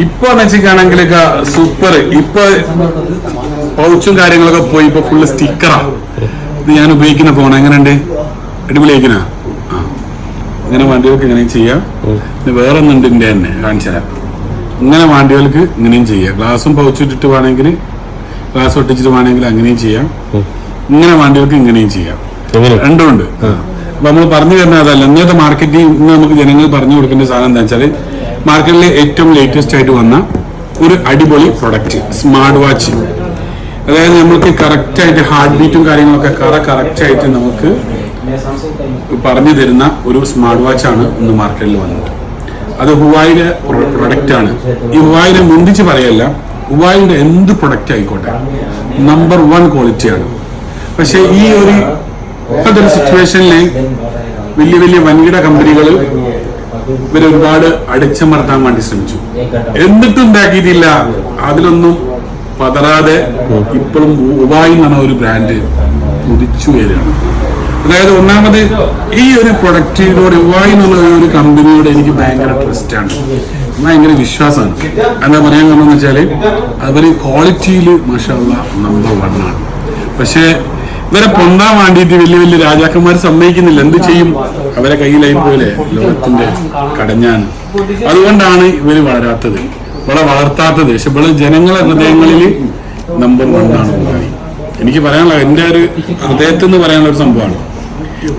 ഇപ്പൊ വെച്ചിട്ടാണെങ്കിലൊക്കെ സൂപ്പർ. ഇപ്പൊ പൗച്ചും കാര്യങ്ങളൊക്കെ പോയി ഇപ്പൊ ഫുള്ള് സ്റ്റിക്കറാ. ഇത് ഞാൻ ഉപയോഗിക്കുന്ന ഫോൺ എങ്ങനെയുണ്ട്? അടിപൊളിയായിക്കണ. ആ ഇങ്ങനെ വണ്ടികൾക്ക് ഇങ്ങനെയും ചെയ്യാം. വേറെ ഒന്നുണ്ട് എന്റെ തന്നെ കാണിച്ചു തരാം. ഇങ്ങനെ വണ്ടികൾക്ക് ഇങ്ങനെയും ചെയ്യാം. ഗ്ലാസും പൗച്ചിട്ടിട്ട് വേണമെങ്കിൽ ഗ്ലാസ് ഒട്ടിച്ചിട്ട് വേണമെങ്കിൽ അങ്ങനെയും ചെയ്യാം. ഇങ്ങനെ വണ്ടികൾക്ക് ഇങ്ങനെയും ചെയ്യാം. രണ്ടും ഉണ്ട്. അപ്പൊ നമ്മൾ പറഞ്ഞു തരുന്ന അതല്ല. ഇന്നത്തെ മാർക്കറ്റിൽ ഇന്ന് നമുക്ക് ജനങ്ങൾ പറഞ്ഞു കൊടുക്കേണ്ട സാധനം എന്താ വെച്ചാൽ മാർക്കറ്റിലെ ഏറ്റവും ലേറ്റസ്റ്റ് ആയിട്ട് വന്ന ഒരു അടിപൊളി പ്രൊഡക്റ്റ് സ്മാർട്ട് വാച്ച്. അതായത് നമുക്ക് കറക്റ്റ് ആയിട്ട് ഹാർട്ട് ബീറ്റും കാര്യങ്ങളൊക്കെ കറക്റ്റ് ആയിട്ട് നമുക്ക് പറഞ്ഞു തരുന്ന ഒരു സ്മാർട്ട് വാച്ചാണ് ഇന്ന് മാർക്കറ്റിൽ വന്നത്. അത് ഹുവായിയുടെ പ്രൊഡക്റ്റ് ആണ്. ഈ ഹുവായിനെ മുന്തിച്ച് പറയല്ല, ഹുവായിയുടെ എന്ത് പ്രൊഡക്റ്റ് ആയിക്കോട്ടെ നമ്പർ 1 ക്വാളിറ്റിയാണ്. പക്ഷെ ഈ ഒരു ഇപ്പോഴത്തെ സിറ്റുവേഷനിൽ വലിയ വലിയ വൻകിട കമ്പനികൾ ഇവരെ ഒരുപാട് അടിച്ചമർത്താൻ വേണ്ടി ശ്രമിച്ചു. എന്നിട്ടും ഉണ്ടാക്കിയിട്ടില്ല. അതിലൊന്നും പതറാതെ ഇപ്പോഴും ഹുവായി എന്ന് പറഞ്ഞ ഒരു ബ്രാൻഡ് കുതിച്ചു വരികയാണ്. അതായത് ഒന്നാമത് ഈ ഒരു പ്രൊഡക്റ്റിനോട് ഹുവായി എന്നുള്ള ഒരു കമ്പനിയോട് എനിക്ക് ഭയങ്കര ട്രസ്റ്റാണ്, ഭയങ്കര വിശ്വാസമാണ്. എന്താ പറയാൻ കാരണം എന്ന് വെച്ചാൽ അവർ ക്വാളിറ്റിയിൽ മാഷാഅല്ലാഹ് നമ്പർ 1 ആണ്. പക്ഷേ ഇവരെ പൊന്താൻ വേണ്ടിയിട്ട് വലിയ വലിയ രാജാക്കന്മാർ സമ്മതിക്കുന്നില്ല. എന്ത് ചെയ്യും? അവരെ കയ്യിലായി പോലെ ലോകത്തിന്റെ കടഞ്ഞാണ്. അതുകൊണ്ടാണ് ഇവര് വളരാത്തത്, ഇവിടെ വളർത്താത്തത്. പക്ഷെ ഇവിടെ ജനങ്ങളെ ഹൃദയങ്ങളിൽ നമ്പർ 1 ആണ് ഹുവായി. എനിക്ക് പറയാനുള്ള എന്റെ ഒരു ഹൃദയത്തിൽ നിന്ന് പറയാനുള്ള ഒരു സംഭവമാണ്.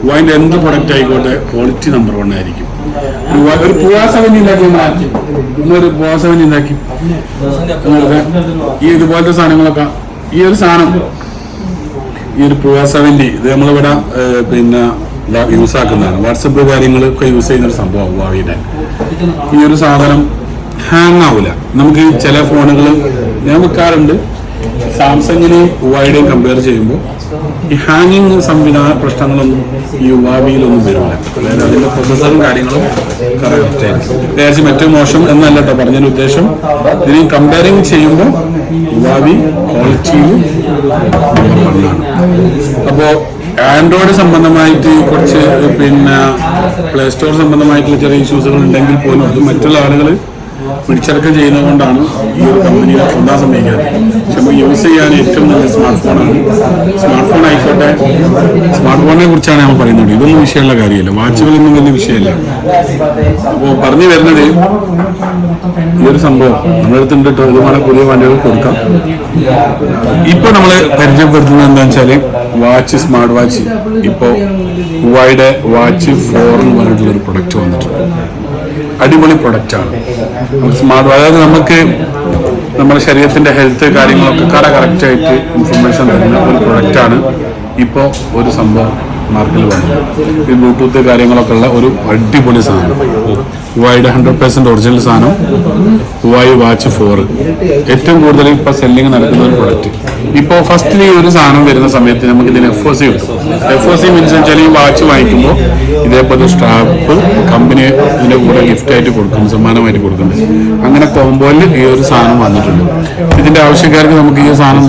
ഹുവായിന്റെ എന്ത് പ്രൊഡക്റ്റ് ആയിക്കോട്ടെ ക്വാളിറ്റി നമ്പർ 1 ആയിരിക്കും. ഒരു പൂവാസവന്നി ഉണ്ടാക്കി, ഇന്നൊരു പൂവാസവന്നി ഉണ്ടാക്കി. ഈ ഇതുപോലത്തെ സാധനങ്ങളൊക്കെ ഈ ഒരു സാധനം ഈ ഒരു പൂവാസവന്നി ഇത് നമ്മളിവിടെ പിന്നെ യൂസ് ആക്കുന്നതാണ്. വാട്സപ്പ് കാര്യങ്ങളൊക്കെ യൂസ് ചെയ്യുന്ന ഒരു സംഭവം ഹുവായിയുടെ. ഈ ഒരു സാധനം ഹാങ് ആവില്ല. നമുക്ക് ചില ഫോണുകൾ ഞാൻ വെക്കാറുണ്ട്, സാംസങ്ങിനെയും ഹുവായിയുടെയും കമ്പയർ ചെയ്യുമ്പോൾ ഈ ഹാങ്ങിങ് സംവിധാന പ്രശ്നങ്ങളൊന്നും ഈ ഹുവാവിയിലൊന്നും വരില്ല. അതായത് അതിന്റെ പ്രൊസസ്സറും കാര്യങ്ങളും കറക്റ്റ് ആയിരിക്കും. ഏകദേശം ഏറ്റവും മോശം എന്നല്ല കേട്ടോ പറഞ്ഞതിന്റെ ഉദ്ദേശം. ഇതിനെ കമ്പയറിങ് ചെയ്യുമ്പോൾ ഹുവാവി ക്വാളിറ്റിയിൽ നമ്പർ 1 ആണ്. അപ്പോ ആൻഡ്രോയിഡ് സംബന്ധമായിട്ട് കുറച്ച് പിന്നെ പ്ലേ സ്റ്റോർ സംബന്ധമായിട്ടുള്ള ചെറിയ ഇഷ്യൂസുകൾ ഉണ്ടെങ്കിൽ പോലും അത് മറ്റുള്ള ആളുകൾ പിടിച്ചടക്കം ചെയ്യുന്നത് കൊണ്ടാണ് ഈ ഒരു കമ്പനിയെ കൊണ്ടാൻ സമ്മതിക്കാറ്. പക്ഷെ നമുക്ക് യൂസ് ചെയ്യാൻ ഏറ്റവും നല്ല സ്മാർട്ട് ഫോണാണ്. സ്മാർട്ട് ഫോൺ ആയിക്കോട്ടെ, സ്മാർട്ട് ഫോണിനെ കുറിച്ചാണ് നമ്മൾ പറയുന്നത്. ഇതൊന്നും വിഷയമുള്ള കാര്യമില്ല, വാച്ചുകളൊന്നും വലിയ വിഷയമില്ല. അപ്പോൾ പറഞ്ഞു വരുന്നത് ഈ ഒരു സംഭവം നമ്മുടെ അടുത്തുണ്ട് കേട്ടോ. ഇതുമാണ് പുതിയ വണ്ടികൾ കൊടുക്കാം. ഇപ്പൊ നമ്മള് പരിചയപ്പെടുത്തുന്നത് എന്താണെന്ന് വെച്ചാല് വാച്ച്, സ്മാർട്ട് വാച്ച്. ഇപ്പോ ഹുവായിയുടെ വാച്ച് 4 എന്ന് പറഞ്ഞിട്ടുള്ള ഒരു പ്രൊഡക്റ്റ് വന്നിട്ടുണ്ട്. അടിപൊളി പ്രൊഡക്റ്റാണ് സ്മാർട്ട്. അതായത് നമുക്ക് നമ്മുടെ ശരീരത്തിന്റെ ഹെൽത്ത് കാര്യങ്ങളൊക്കെ കറക്റ്റ് ആയിട്ട് ഇൻഫർമേഷൻ തരുന്ന ഒരു പ്രൊഡക്റ്റാണ് ഇപ്പോൾ ഒരു സംഭവം മാർക്കറ്റിൽ വന്നത്. ഈ ബ്ലൂടൂത്ത് കാര്യങ്ങളൊക്കെ ഉള്ള ഒരു അടിപൊളി സാധനം. ഹുവായിയുടെ 100% ഒറിജിനൽ സാധനം ഹുവായി വാച്ച് 4 ഏറ്റവും കൂടുതൽ ഇപ്പൊ സെല്ലിങ് നടക്കുന്ന ഒരു പ്രൊഡക്റ്റ്. ഇപ്പോൾ ഫസ്റ്റിൽ ഈ ഒരു സാധനം വരുന്ന സമയത്ത് നമുക്ക് ഇതിന് FOC കിട്ടും. FOC മീൻസ് വെച്ചാൽ ഈ വാച്ച് വാങ്ങിക്കുമ്പോൾ ഇതേപോലെ സ്ട്രാപ്പ് കമ്പനി ഇതിന്റെ കൂടെ ഗിഫ്റ്റ് ആയിട്ട് കൊടുക്കും, സമ്മാനമായിട്ട് കൊടുക്കുന്നുണ്ട്. അങ്ങനെ കോമ്പോയിൽ ഈ ഒരു സാധനം വന്നിട്ടുണ്ട്. ഇതിന്റെ ആവശ്യക്കാർക്ക് നമുക്ക് ഈ സാധനം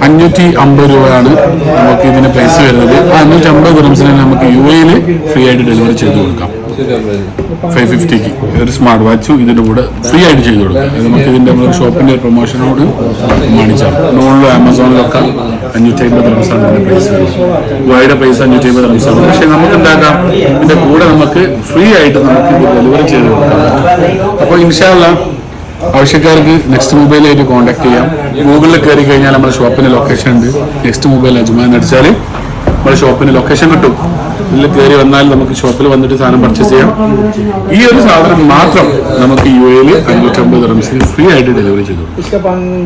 550 രൂപയാണ് നമുക്ക് ഇതിന്റെ പ്രൈസ് വരുന്നത്. 550 ദിർഹംസിന് നമുക്ക് UAE ഫ്രീ ആയിട്ട് ഡെലിവറി ചെയ്ത് കൊടുക്കാം. 550ക്ക് ഒരു സ്മാർട്ട് വാച്ചും ഇതിന്റെ കൂടെ ഫ്രീ ആയിട്ട് ചെയ്ത് കൊടുക്കാം. നമുക്ക് ഇതിന്റെ നമ്മുടെ ഷോപ്പിന്റെ പ്രൊമോഷനോട് പ്രമാണിച്ചാണ്. നോണിലും ആമസോണിലൊക്കെ 550 ദിർഹംസാണ് ഇതിന്റെ പ്രൈസ്. ഹുവായിയുടെ പ്രൈസ് 550 ദിർഹംസാണ്. പക്ഷെ നമുക്ക് എന്താക്കാം, ഇതിന്റെ കൂടെ നമുക്ക് ഫ്രീ ആയിട്ട് നമുക്ക് ഇത് ഡെലിവറി ചെയ്ത് കൊടുക്കാം. അപ്പോൾ ഇൻഷാ അല്ലാഹ് ആവശ്യക്കാർക്ക് നെക്സ്റ്റ് മൊബൈലായിട്ട് കോൺടാക്ട് ചെയ്യാം. ഗൂഗിളിൽ കയറി കഴിഞ്ഞാൽ നമ്മുടെ ഷോപ്പിന്റെ ലൊക്കേഷൻ ഉണ്ട്. നെക്സ്റ്റ് മൊബൈൽ അജ്മാൻ അടിച്ചാൽ നമ്മുടെ ഷോപ്പിന്റെ ലൊക്കേഷൻ കിട്ടും. ഇതിൽ കയറി വന്നാൽ നമുക്ക് ഷോപ്പിൽ വന്നിട്ട് സാധനം പർച്ചേസ് ചെയ്യാം. ഈ ഒരു സാധനം മാത്രം നമുക്ക് UAE 550 ദിർഹംസിന് ഫ്രീ ആയിട്ട് ഡെലിവറി ചെയ്തു.